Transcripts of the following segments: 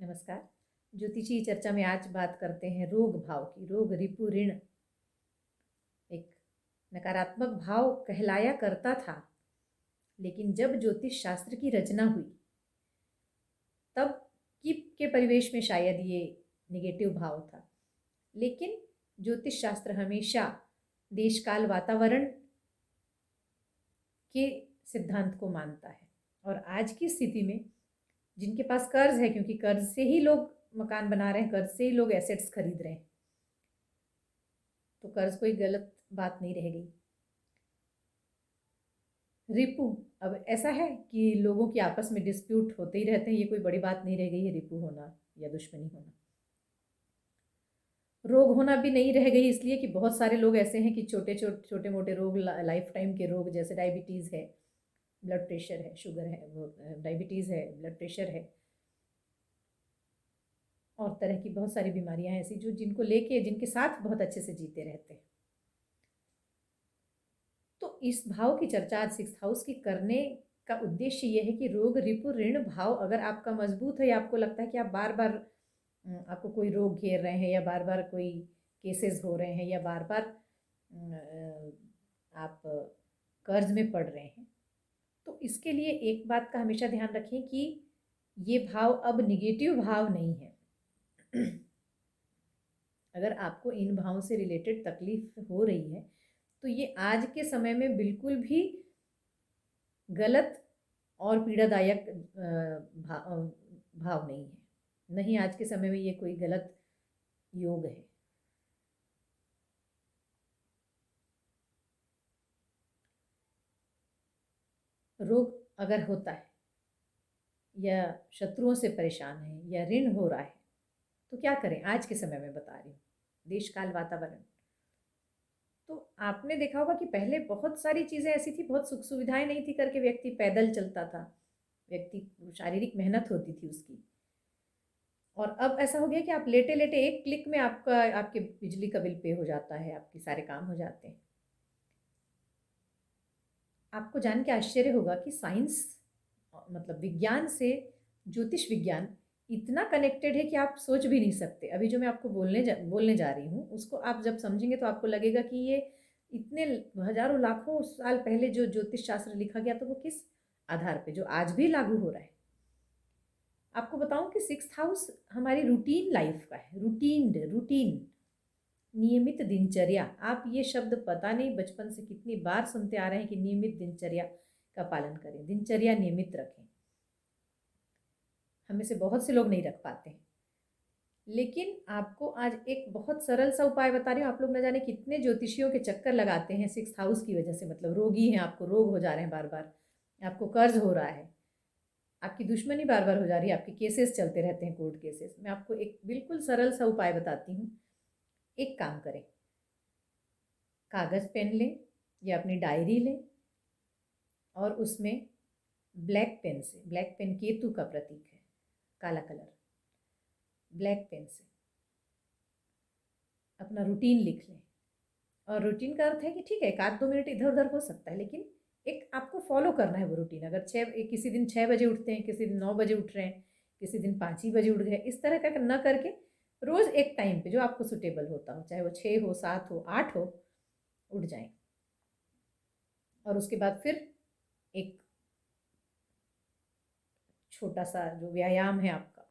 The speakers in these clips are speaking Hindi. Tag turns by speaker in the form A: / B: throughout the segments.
A: नमस्कार। ज्योतिषी चर्चा में आज बात करते हैं रोग भाव की। रोग रिपु ऋण एक नकारात्मक भाव कहलाया करता था, लेकिन जब ज्योतिष शास्त्र की रचना हुई तब के परिवेश में शायद ये निगेटिव भाव था। लेकिन ज्योतिष शास्त्र हमेशा देश काल वातावरण के सिद्धांत को मानता है। और आज की स्थिति में जिनके पास कर्ज है, क्योंकि कर्ज से ही लोग मकान बना रहे हैं, कर्ज से ही लोग एसेट्स खरीद रहे हैं, तो कर्ज कोई गलत बात नहीं रह गई। रिपू, अब ऐसा है कि लोगों की आपस में डिस्प्यूट होते ही रहते हैं, ये कोई बड़ी बात नहीं रह गई है रिपू होना या दुश्मनी होना। रोग होना भी नहीं रह गई, इसलिए कि बहुत सारे लोग ऐसे हैं कि छोटे मोटे रोग, लाइफ टाइम के रोग, जैसे डायबिटीज़ है, ब्लड प्रेशर है, शुगर है, वो डायबिटीज़ है, ब्लड प्रेशर है, और तरह की बहुत सारी बीमारियां हैं ऐसी जो जिनके साथ बहुत अच्छे से जीते रहते हैं। तो इस भाव की चर्चा आज 6th हाउस की करने का उद्देश्य यह है कि रोग रिपु ऋण भाव अगर आपका मजबूत है, या आपको लगता है कि आप बार बार आपको कोई रोग घेर रहे हैं, या बार बार कोई केसेस हो रहे हैं, या बार बार आप कर्ज में पड़ रहे हैं, तो इसके लिए एक बात का हमेशा ध्यान रखें कि ये भाव अब निगेटिव भाव नहीं है। अगर आपको इन भावों से रिलेटेड तकलीफ हो रही है तो ये आज के समय में बिल्कुल भी गलत और पीड़ादायक भाव नहीं है। नहीं, आज के समय में ये कोई गलत योग है। रोग अगर होता है, या शत्रुओं से परेशान है, या ऋण हो रहा है, तो क्या करें? आज के समय में बता रही हूँ, देश काल वातावरण। तो आपने देखा होगा कि पहले बहुत सारी चीज़ें ऐसी थी, बहुत सुख सुविधाएं नहीं थी करके व्यक्ति पैदल चलता था, व्यक्ति शारीरिक मेहनत होती थी उसकी। और अब ऐसा हो गया कि आप लेटे लेटे एक क्लिक में आपके बिजली का बिल पे हो जाता है, आपके सारे काम हो जाते हैं। आपको जान के आश्चर्य होगा कि साइंस, मतलब विज्ञान से ज्योतिष विज्ञान इतना कनेक्टेड है कि आप सोच भी नहीं सकते। अभी जो मैं आपको बोलने जा रही हूँ, उसको आप जब समझेंगे तो आपको लगेगा कि ये इतने हजारों लाखों साल पहले जो ज्योतिष शास्त्र लिखा गया, तो वो किस आधार पे जो आज भी लागू हो रहा है। आपको बताऊं कि 6th हाउस हमारी रूटीन लाइफ का है। रूटीन, नियमित दिनचर्या। आप ये शब्द पता नहीं बचपन से कितनी बार सुनते आ रहे हैं कि नियमित दिनचर्या का पालन करें, दिनचर्या नियमित रखें। हमें से बहुत से लोग नहीं रख पाते हैं, लेकिन आपको आज एक बहुत सरल सा उपाय बता रही हूँ। आप लोग न जाने कितने ज्योतिषियों के चक्कर लगाते हैं 6th हाउस की वजह से, मतलब रोगी हैं, आपको रोग हो जा रहे हैं बार बार, आपको कर्ज हो रहा है, आपकी दुश्मनी बार बार हो जा रही है, आपके केसेस चलते रहते हैं, कोर्ट केसेस। मैं आपको एक बिल्कुल सरल सा उपाय बताती हूँ। एक काम करें, कागज़ पेन लें या अपनी डायरी लें, और उसमें ब्लैक पेन से, ब्लैक पेन केतु का प्रतीक है, काला कलर, ब्लैक पेन से अपना रूटीन लिख लें। और रूटीन का अर्थ है कि ठीक है, 1-2 मिनट इधर उधर हो सकता है, लेकिन एक आपको फॉलो करना है वो रूटीन। अगर किसी दिन 6 बजे उठते हैं, किसी दिन 9 बजे उठ रहे हैं, किसी दिन 5 ही बजे उठ गए, इस तरह का न करके रोज़ एक टाइम पे जो आपको सुटेबल होता हो, चाहे वो 6 हो, 7 हो, 8 हो, उठ जाएं। और उसके बाद फिर एक छोटा सा जो व्यायाम है आपका,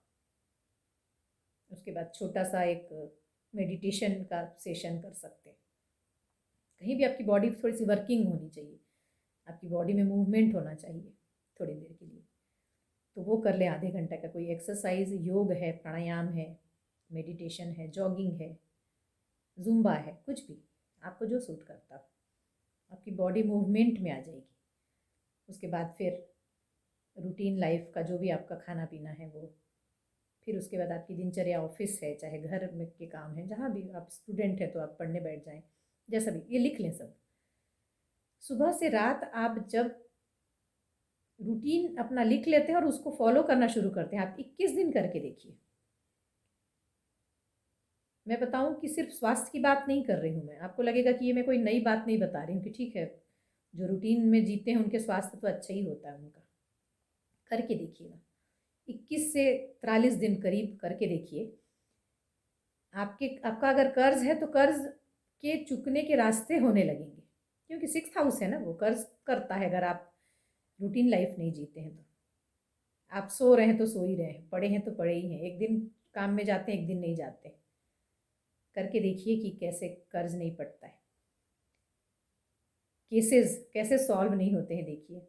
A: उसके बाद छोटा सा एक मेडिटेशन का सेशन कर सकते हैं। कहीं भी आपकी बॉडी थोड़ी सी वर्किंग होनी चाहिए, आपकी बॉडी में मूवमेंट होना चाहिए थोड़ी देर के लिए, तो वो कर लें। आधे घंटे का कोई एक्सरसाइज, योग है, प्राणायाम है, मेडिटेशन है, जॉगिंग है, जुम्बा है, कुछ भी आपको जो सूट करता हो, आपकी बॉडी मूवमेंट में आ जाएगी। उसके बाद फिर रूटीन लाइफ का जो भी आपका खाना पीना है वो, फिर उसके बाद आपकी दिनचर्या, ऑफिस है, चाहे घर में के काम है, जहाँ भी आप स्टूडेंट हैं तो आप पढ़ने बैठ जाएं, जैसा भी, ये लिख लें सब। सुबह से रात आप जब रूटीन अपना लिख लेते हैं और उसको फॉलो करना शुरू करते हैं, आप 21 दिन करके देखिए। मैं बताऊं कि सिर्फ स्वास्थ्य की बात नहीं कर रही हूँ मैं, आपको लगेगा कि ये मैं कोई नई बात नहीं बता रही हूँ, कि ठीक है जो रूटीन में जीते हैं उनके स्वास्थ्य तो अच्छा ही होता है उनका, करके देखिएगा। 21 से 43 दिन करीब करके देखिए। आपका अगर कर्ज है तो कर्ज के चुकने के रास्ते होने लगेंगे, क्योंकि 6th हाउस है ना, वो कर्ज करता है अगर आप रूटीन लाइफ नहीं जीते हैं तो। आप सो रहे हैं तो सो ही रहे हैं, पड़े हैं तो पड़े ही हैं, एक दिन काम में जाते हैं एक दिन नहीं जाते। करके देखिए कि कैसे कर्ज नहीं पड़ता है, केसेस कैसे सॉल्व नहीं होते हैं, देखिए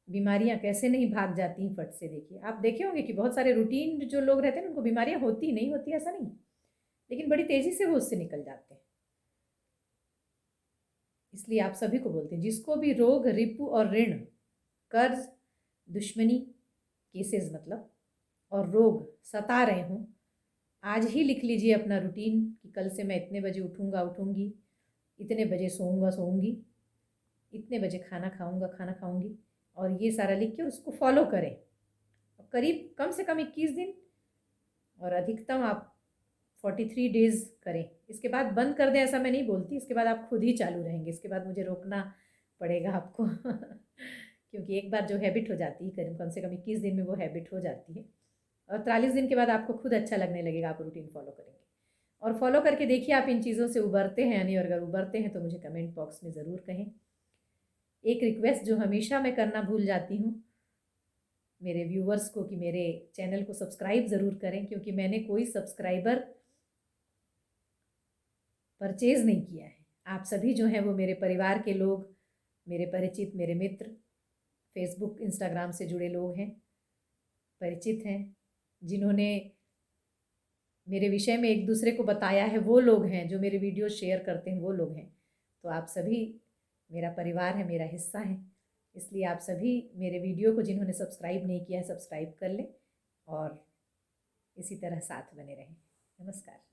A: बीमारियां कैसे नहीं भाग जाती हैं फट से। देखिए आप देखे होंगे कि बहुत सारे रूटीन जो लोग रहते हैं उनको बीमारियां होती नहीं होती ऐसा नहीं, लेकिन बड़ी तेजी से वो उससे निकल जाते हैं। इसलिए आप सभी को बोलते हैं, जिसको भी रोग रिपु और ऋण, कर्ज, दुश्मनी, केसेस मतलब, और रोग सता रहे हों, आज ही लिख लीजिए अपना रूटीन कि कल से मैं इतने बजे उठूँगा उठूँगी, इतने बजे सोऊंगा सोऊंगी, इतने बजे खाना खाऊंगा खाना खाऊंगी, और ये सारा लिख के उसको फॉलो करें करीब कम से कम 21 दिन, और अधिकतम आप 43 डेज करें। इसके बाद बंद कर दें ऐसा मैं नहीं बोलती, इसके बाद आप खुद ही चालू रहेंगे, इसके बाद मुझे रोकना पड़ेगा आपको क्योंकि एक बार जो हैबिट हो जाती है करीब कम से कम 21 दिन में वो हैबिट हो जाती है, और 43 दिन के बाद आपको खुद अच्छा लगने लगेगा, आप रूटीन फॉलो करेंगे। और फॉलो करके देखिए आप इन चीज़ों से उबरते हैं या नहीं, और अगर उबरते हैं तो मुझे कमेंट बॉक्स में ज़रूर कहें। एक रिक्वेस्ट जो हमेशा मैं करना भूल जाती हूँ मेरे व्यूवर्स को, कि मेरे चैनल को सब्सक्राइब ज़रूर करें, क्योंकि मैंने कोई सब्सक्राइबर परचेज़ नहीं किया है। आप सभी जो हैं वो मेरे परिवार के लोग, मेरे परिचित, मेरे मित्र, फेसबुक इंस्टाग्राम से जुड़े लोग हैं, परिचित हैं, जिन्होंने मेरे विषय में एक दूसरे को बताया है, वो लोग हैं, जो मेरे वीडियो शेयर करते हैं वो लोग हैं। तो आप सभी मेरा परिवार है, मेरा हिस्सा है, इसलिए आप सभी मेरे वीडियो को जिन्होंने सब्सक्राइब नहीं किया है सब्सक्राइब कर लें, और इसी तरह साथ बने रहें। नमस्कार।